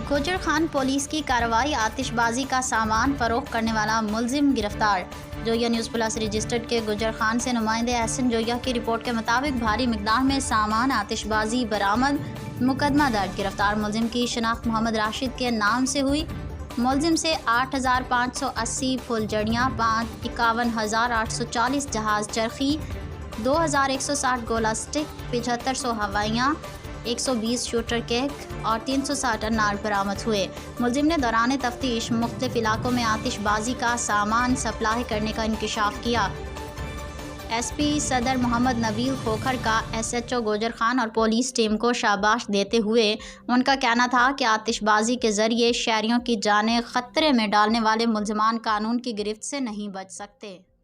गुजर खान पुलिस की कार्रवाई, आतिशबाजी का सामान फरोख्त करने वाला मुलजिम गिरफ्तार। जोया न्यूज़ प्लस रजिस्टर्ड के गुजर खान से नुमाइंदे एहसन जोया की रिपोर्ट के मुताबिक भारी मिकदार में सामान आतिशबाजी बरामद, मुकदमा दर्ज। गिरफ्तार मुलजिम की शिनाख्त मोहम्मद राशिद के नाम से हुई। मुलजिम से 8,580 फुलझड़ियाँ, 51,840 जहाज़ चरखी, 2,160 गोला स्टिक, 7,500 हवाइयाँ, 120 शूटर केक और 360 अनार बरामद हुए। मुलजिम ने दौरान तफ्तीश मुख्तलिफ इलाकों में आतिशबाजी का सामान सप्लाई करने का इंकशाफ किया। SP सदर मोहम्मद नबील खोखर का SHO गुजर खान और पुलिस टीम को शाबाश देते हुए उनका कहना था कि आतिशबाजी के ज़रिए शहरियों की जानें ख़तरे में डालने वाले मुलजमान कानून की गिरफ्त से नहीं बच सकते।